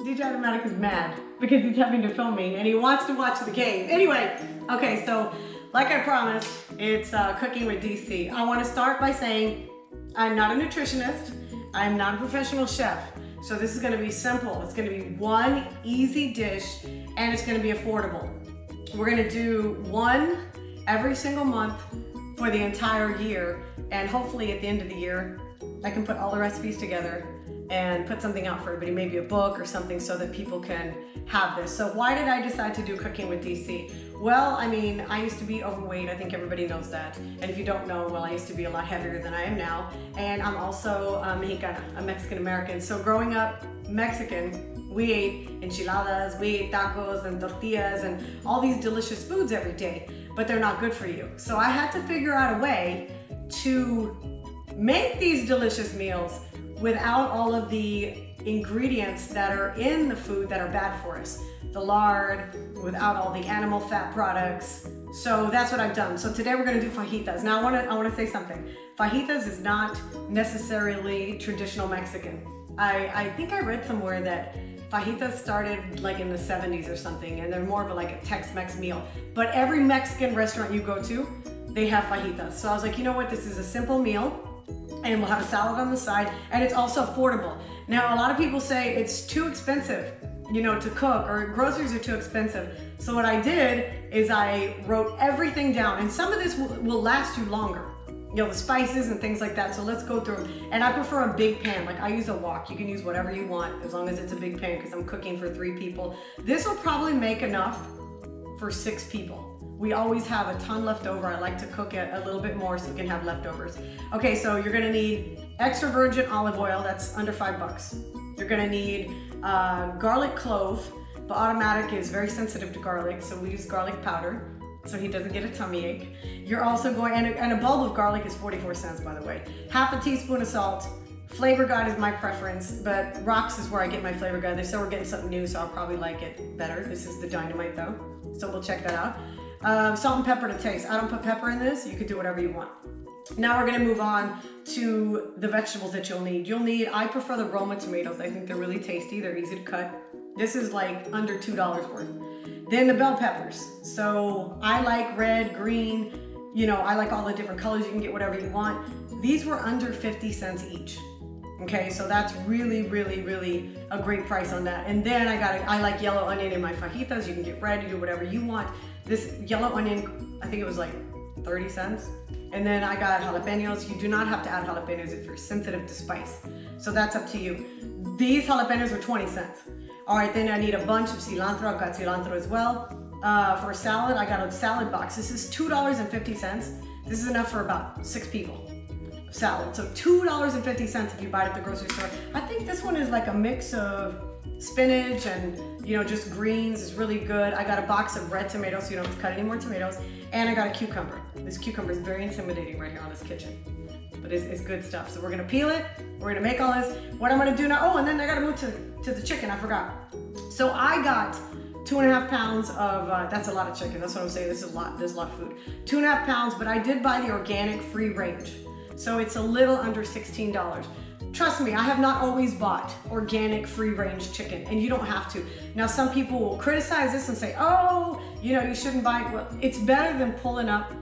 DJ Automatic is mad because he's having to film me and he wants to watch the game. Anyway, okay, so like I promised, it's Cooking with DC. I want to start by saying I'm not a nutritionist. I'm not a professional chef. So this is going to be simple. It's going to be one easy dish and it's going to be affordable. We're going to do one every single month for the entire year, and hopefully at the end of the year I can put all the recipes together and put something out for everybody, maybe a book or something, so that people can have this. So why did I decide to do Cooking with DC? Well, I mean, I used to be overweight. I think everybody knows that. And if you don't know, well, I used to be a lot heavier than I am now. And I'm also Mexicana, a Mexican American. So growing up Mexican, we ate enchiladas, we ate tacos and tortillas and all these delicious foods every day, but they're not good for you. So I had to figure out a way to make these delicious meals without all of the ingredients that are in the food that are bad for us. The lard, without all the animal fat products. So that's what I've done. So today we're gonna do fajitas. Now I wanna say something. Fajitas is not necessarily traditional Mexican. I think I read somewhere that fajitas started like in the 70s or something, and they're more of like a Tex-Mex meal. But every Mexican restaurant you go to, they have fajitas. So I was like, you know what, this is a simple meal, and we'll have a salad on the side, and it's also affordable. Now, a lot of people say it's too expensive, you know, to cook, or groceries are too expensive. So what I did is I wrote everything down, and some of this will last you longer. You know, the spices and things like that. So let's go through them. And I prefer a big pan. Like I use a wok. You can use whatever you want as long as it's a big pan, because I'm cooking for 3 people. This will probably make enough for 6 people. We always have a ton left over. I like to cook it a little bit more so we can have leftovers. Okay, so you're gonna need extra virgin olive oil. That's under $5. You're gonna need garlic clove, but Automatic is very sensitive to garlic, so we use garlic powder so he doesn't get a tummy ache. You're also going, and a bulb of garlic is 44 cents, by the way. Half a teaspoon of salt. Flavor Guide is my preference, but Rocks is where I get my Flavor Guide. They said we're getting something new, so I'll probably like it better. This is the Dynamite though, so we'll check that out. Salt and pepper to taste. I don't put pepper in this. You could do whatever you want. Now we're gonna move on to the vegetables that you'll need. I prefer the Roma tomatoes. I think they're really tasty. They're easy to cut. This is like under $2 worth. Then the bell peppers. So I like red, green, you know, I like all the different colors. You can get whatever you want. These were under 50 cents each. Okay, so that's really, really, really a great price on that. And then I like yellow onion in my fajitas. You can get red, you do whatever you want. This yellow onion, I think it was like 30 cents. And then I got jalapenos. You do not have to add jalapenos if you're sensitive to spice. So that's up to you. These jalapenos were 20 cents. All right, then I need a bunch of cilantro. I've got cilantro as well. For a salad, I got a salad box. This is $2.50. This is enough for about 6 people. Salad. So $2.50 if you buy it at the grocery store. I think this one is like a mix of spinach and, you know, just greens. Is really good. I got a box of red tomatoes so you don't have to cut any more tomatoes. And I got a cucumber. This cucumber is very intimidating right here on this kitchen, but it's good stuff. So we're gonna peel it. We're gonna make all this. What I'm gonna do now, oh, and then I gotta move to the chicken, I forgot. So I got 2.5 pounds of, that's a lot of chicken. That's what I'm saying, there's a lot of food. 2.5 pounds, but I did buy the organic free range. So it's a little under $16. Trust me, I have not always bought organic free range chicken, and you don't have to. Now, some people will criticize this and say, oh, you know, you shouldn't buy it. Well, it's better than pulling up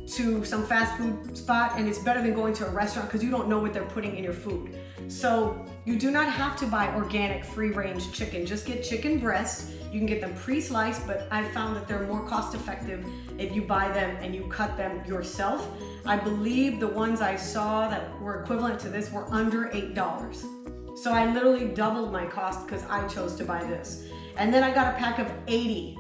to some fast food spot, and it's better than going to a restaurant because you don't know what they're putting in your food. So you do not have to buy organic free range chicken. Just get chicken breasts. You can get them pre-sliced, but I found that they're more cost effective if you buy them and you cut them yourself. I believe the ones I saw that were equivalent to this were under $8. So I literally doubled my cost because I chose to buy this. And then I got a pack of 80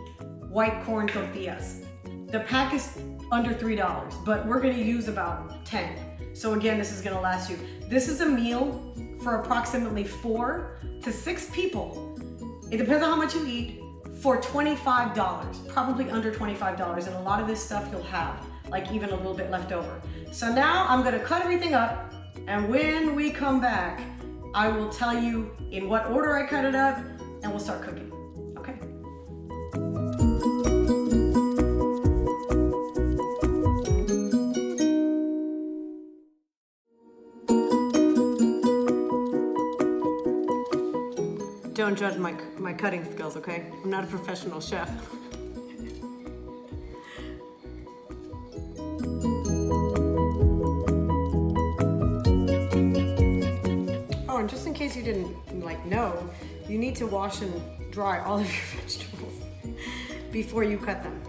white corn tortillas. The pack is under $3, but we're gonna use about 10. So again, this is gonna last you. This is a meal for approximately 4 to 6 people. It depends on how much you eat, for $25, probably under $25. And a lot of this stuff you'll have, like even a little bit left over. So now I'm gonna cut everything up, and when we come back, I will tell you in what order I cut it up, and we'll start cooking, okay? Don't judge my cutting skills, okay? I'm not a professional chef. Oh, and just in case you didn't know, you need to wash and dry all of your vegetables before you cut them.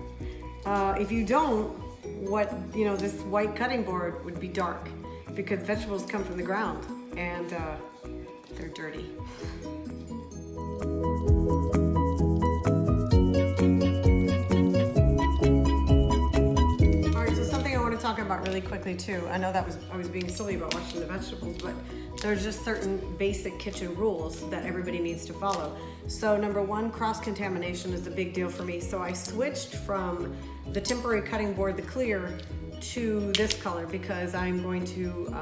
If you don't, this white cutting board would be dark because vegetables come from the ground and they're dirty. All right, so something I want to talk about really quickly too. I know I was being silly about washing the vegetables, but there's just certain basic kitchen rules that everybody needs to follow. So number one, cross-contamination is a big deal for me. So I switched from the temporary cutting board, the clear, to this color because I'm going to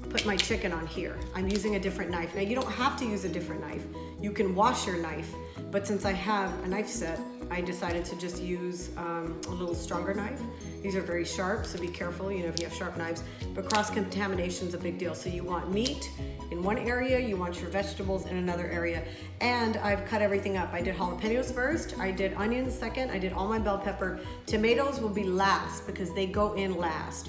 put my chicken on here. I'm using a different knife. Now you don't have to use a different knife. You can wash your knife, but since I have a knife set, I decided to just use a little stronger knife. These are very sharp, so be careful, if you have sharp knives. But cross-contamination is a big deal. So you want meat in one area, you want your vegetables in another area. And I've cut everything up. I did jalapenos first, I did onions second, I did all my bell pepper. Tomatoes will be last because they go in last.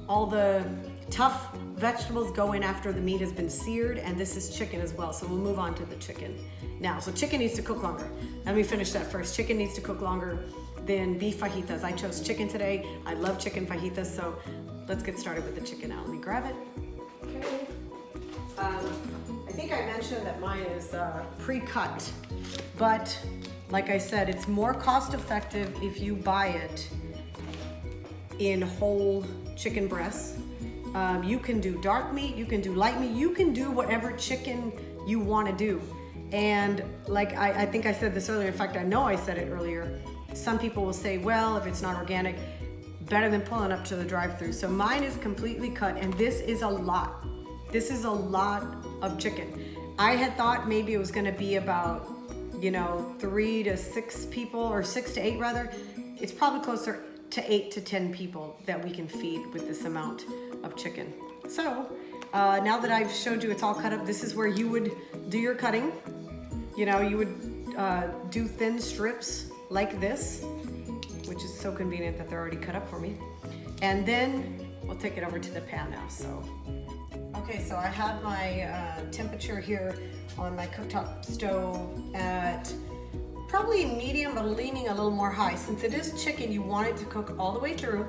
All the tough vegetables go in after the meat has been seared, and this is chicken as well. So we'll move on to the chicken now. So chicken needs to cook longer. Let me finish that first. Chicken needs to cook longer than beef fajitas. I chose chicken today. I love chicken fajitas, so let's get started with the chicken now. Let me grab it. Okay. I think I mentioned that mine is pre-cut, but like I said, it's more cost effective if you buy it in whole chicken breasts. You can do dark meat, you can do light meat, you can do whatever chicken you want to do. And like I think I said this earlier, in fact I know I said it earlier, some people will say, well, if it's not organic, better than pulling up to the drive-thru. So mine is completely cut, and this is a lot. This is a lot of chicken. I had thought maybe it was going to be about 3 to 6 people, or 6 to 8 rather. It's probably closer to 8 to 10 people that we can feed with this amount of chicken. So now that I've showed you it's all cut up, this is where you would do your cutting. You would do thin strips like this, which is so convenient that they're already cut up for me. And then we'll take it over to the pan now. Okay, so I have my temperature here on my cooktop stove at probably medium, but leaning a little more high. Since it is chicken, you want it to cook all the way through.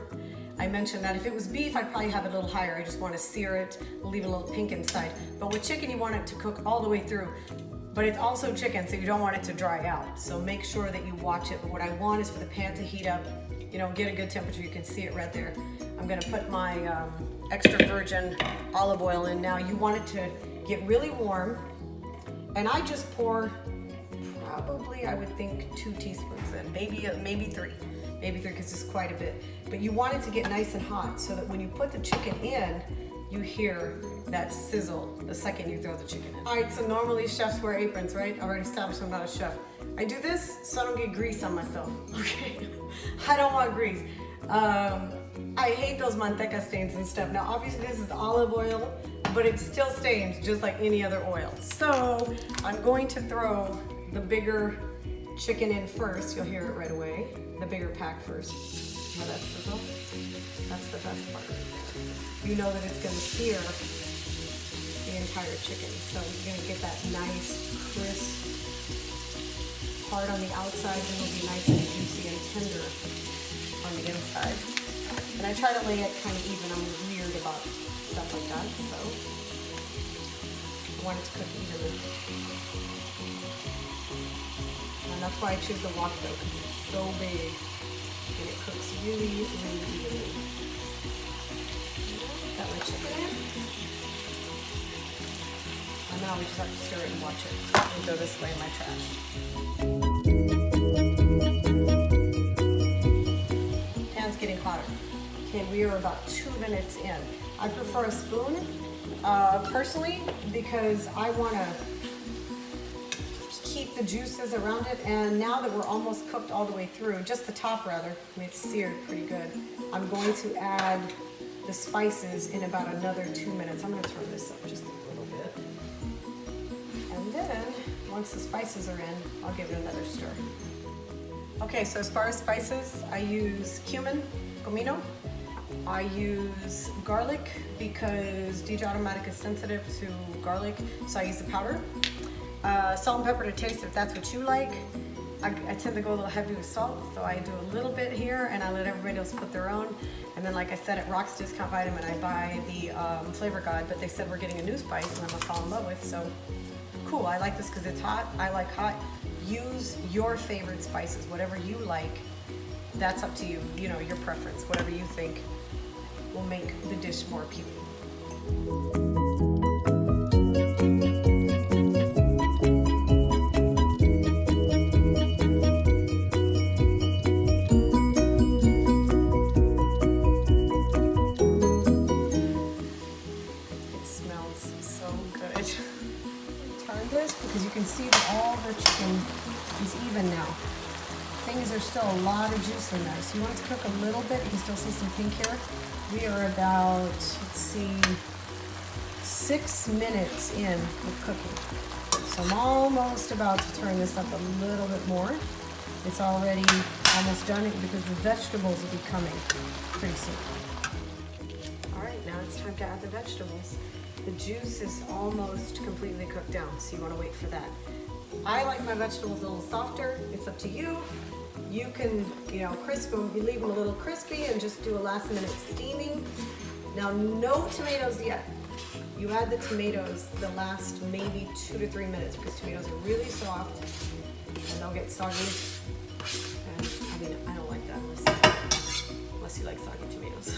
I mentioned that if it was beef, I'd probably have it a little higher. I just want to sear it, leave a little pink inside. But with chicken, you want it to cook all the way through. But it's also chicken, so you don't want it to dry out. So make sure that you watch it. But what I want is for the pan to heat up, get a good temperature. You can see it right there. I'm gonna put my extra virgin olive oil in now. You want it to get really warm. And I just pour probably, I would think, 2 teaspoons in, maybe 3. Maybe 3 because it's quite a bit. But you want it to get nice and hot so that when you put the chicken in, you hear that sizzle the second you throw the chicken in. All right, so normally chefs wear aprons, right? I've already established I'm not a chef. I do this so I don't get grease on myself, okay? I don't want grease. I hate those manteca stains and stuff. Now, obviously this is olive oil, but it still stains just like any other oil. So I'm going to throw the bigger chicken in first. You'll hear it right away. The bigger pack first. How that sizzle? That's the best part. You know that it's going to sear the entire chicken. So you're going to get that nice, crisp part on the outside, and it'll be nice and juicy and tender on the inside. And I try to lay it kind of even. I'm weird about stuff like that, so I want it to cook evenly. And that's why I choose the wok though, because it's so big and it cooks really, really evenly. Got my chicken in. And now we just have to stir it and watch it. And go this way in my trash. Pan's getting hotter. Okay, we are about 2 minutes in. I prefer a spoon, personally, because I want to keep the juices around it. And now that we're almost cooked all the way through, just the top rather, I mean, it's seared pretty good, I'm going to add the spices in about another 2 minutes. I'm going to turn this up just a little bit. And then once the spices are in, I'll give it another stir. Okay, so as far as spices, I use cumin, comino. I use garlic because DJ Automatic is sensitive to garlic, so I use the powder. Salt and pepper to taste if that's what you like. I tend to go a little heavy with salt, so I do a little bit here and I let everybody else put their own. And then like I said, at Rock's Discount Vitamin, I buy the Flavor Guide, but they said we're getting a new spice and I'm gonna fall in love with, so cool. I like this because it's hot. I like hot. Use your favorite spices, whatever you like. That's up to you, you know, your preference, whatever you think will make the dish more appealing. Because you can see that all the chicken is even now. Things are still a lot of juice in there. So you want it to cook a little bit. You can still see some pink here. We are about, let's see, 6 minutes in with cooking. So I'm almost about to turn this up a little bit more. It's already almost done because the vegetables will be coming pretty soon. All right, now it's time to add the vegetables. The juice is almost completely cooked down, so you want to wait for that. I like my vegetables a little softer. It's up to you. You can, you know, crisp them. You leave them a little crispy and just do a last minute steaming. Now, no tomatoes yet. You add the tomatoes the last maybe 2 to 3 minutes because tomatoes are really soft and they'll get soggy. And I mean, I don't like that unless you like soggy tomatoes.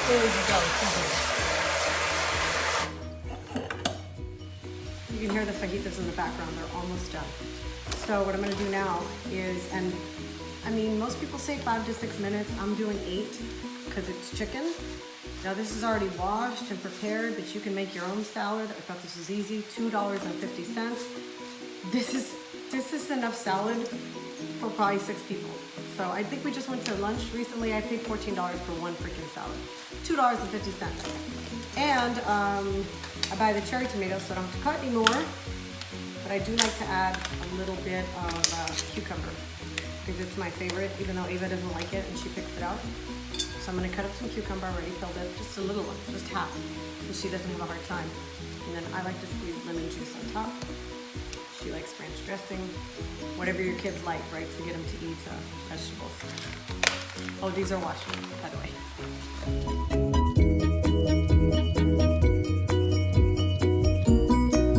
There we go. You can hear the fajitas in the background. They're almost done. So what I'm going to do now is, and I mean, most people say 5 to 6 minutes. I'm doing 8 because it's chicken. Now this is already washed and prepared, but you can make your own salad. I thought this was easy. $2.50. This is enough salad for probably 6 people. So I think we just went to lunch recently. I paid $14 for one freaking salad. $2.50. And I buy the cherry tomatoes so I don't have to cut anymore. But I do like to add a little bit of cucumber because it's my favorite, even though Ava doesn't like it and she picks it out. So I'm gonna cut up some cucumber. I already peeled it, just a little one, just half, because she doesn't have a hard time. And then I like to squeeze lemon juice on top. She likes ranch dressing, whatever your kids like, right, to get them to eat vegetables. Oh, these are washed, by the way.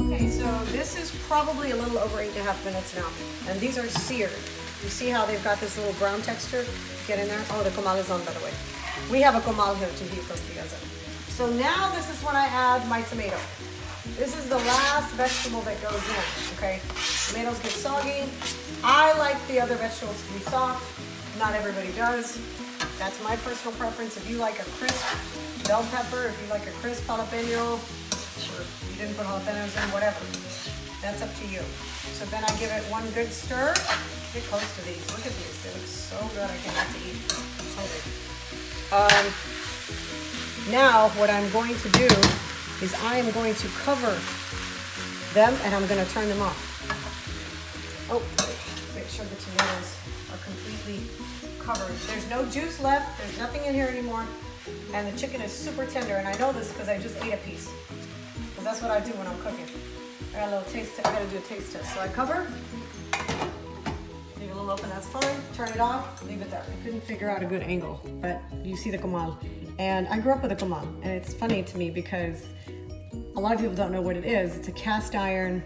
Okay, so this is probably a little over 8.5 minutes now, and these are seared. You see how they've got this little brown texture? Get in there. Oh, the comal is on, by the way. We have a comal here to heat tortillas in. So now this is when I add my tomato. This is the last vegetable that goes in, okay? Tomatoes get soggy. I like the other vegetables to be soft. Not everybody does. That's my personal preference. If you like a crisp bell pepper, if you like a crisp jalapeno, or you didn't put jalapenos in, whatever. That's up to you. So then I give it one good stir. Get close to these. Look at these. They look so good. I can't wait to eat. So good. Now what I'm going to do is I am going to cover them and I'm going to turn them off. Oh, make sure the tomatoes are completely covered. There's no juice left. There's nothing in here anymore. And the chicken is super tender. And I know this because I just ate a piece. Because that's what I do when I'm cooking. I got a little taste. I got to do a taste test. So I cover. Leave it a little open. That's fine. Turn it off. Leave it there. I couldn't figure out a good angle, but you see the comal. And I grew up with a comal, and it's funny to me because a lot of people don't know what it is. It's a cast iron,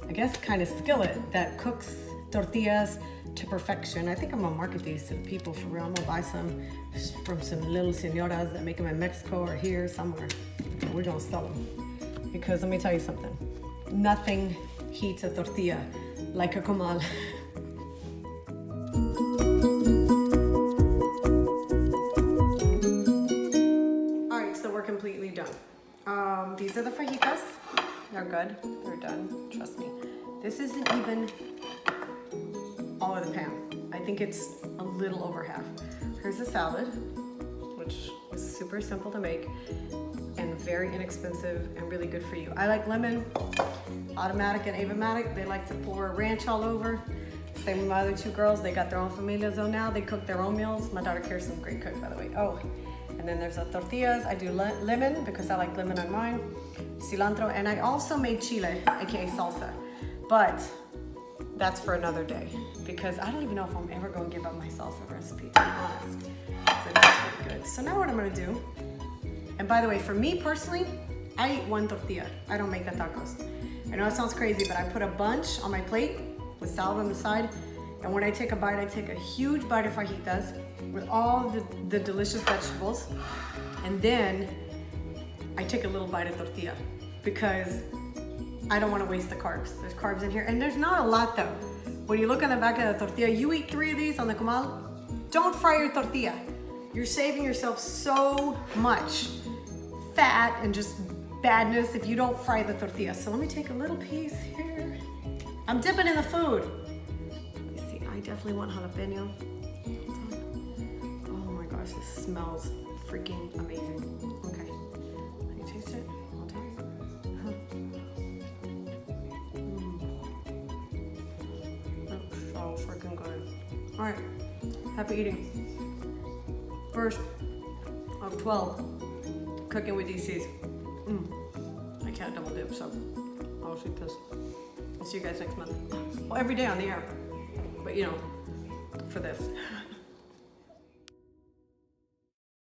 I guess, kind of skillet that cooks tortillas to perfection. I think I'm gonna market these to the people for real. I'm gonna buy some from some little senoras that make them in Mexico or here somewhere. We're gonna sell them because let me tell you something. Nothing heats a tortilla like a comal. Completely done. These are the fajitas. They're good. They're done. Trust me. This isn't even all of the pan. I think it's a little over half. Here's the salad, which is super simple to make. And very inexpensive and really good for you. I like lemon, automatic and Avomatic. They like to pour ranch all over. Same with my other two girls. They got their own familias though now. They cook their own meals. My daughter Kirsten's a great cook, by the way. Oh, and then there's the tortillas. I do lemon because I like lemon on mine. Cilantro, and I also made chile, aka salsa. But that's for another day because I don't even know if I'm ever gonna give up my salsa recipe, to be honest. So that's pretty good. So now what I'm gonna do, and by the way, for me personally, I eat one tortilla. I don't make the tacos. I know it sounds crazy, but I put a bunch on my plate with salad on the side. And when I take a bite, I take a huge bite of fajitas with all the delicious vegetables. And then I take a little bite of tortilla because I don't want to waste the carbs. There's carbs in here, and there's not a lot though. When you look on the back of the tortilla, you eat 3 of these on the comal, don't fry your tortilla. You're saving yourself so much fat and just badness if you don't fry the tortilla. So let me take a little piece here. I'm dipping in the food. Let me see, I definitely want jalapeno. Oh my gosh, this smells freaking amazing. Okay, can you taste it? I'll tell you. That's so freaking good. All right, happy eating. First of 12 cooking with DCs. I can't double dip, so I'll shoot this. I'll see you guys next month. Well, every day on the air, but you know, for this.